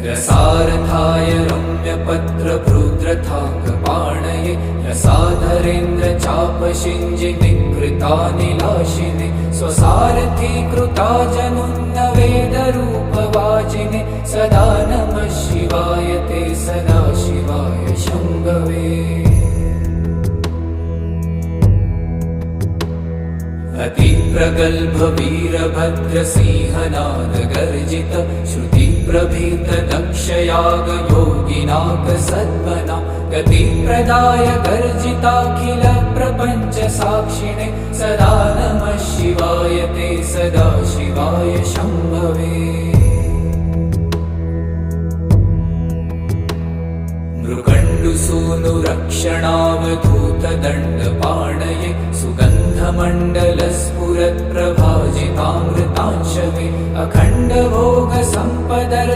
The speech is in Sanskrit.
रसारथाय रम्यपत्रभृद्रथाङ्गपाणये रसाधरेन्द्र चापशिञ्जि विकृतानिलाशिने स्वसारथी कृता जनुन्न वेदरूपवाचिने सदा नमः शिवाय ते सदा शिवाय शम्भवे। अतिप्रगल्भ वीरभद्रसिंहनाद गर्जित श्रुतिप्रभीत दक्षयाग योगिनाथ सद्मना गतिप्रदाय गर्जिताखिल प्रपञ्च साक्षिणे सदा नमः शिवाय ते सदा शिवाय शम्भवे। मृकण्डुसूनुरक्षणावधूतदण्डपाणये सुगन्धमण्डलस्फुरत्प्रभाजितामृतांशवे अखण्डभोगसम्पदर्थ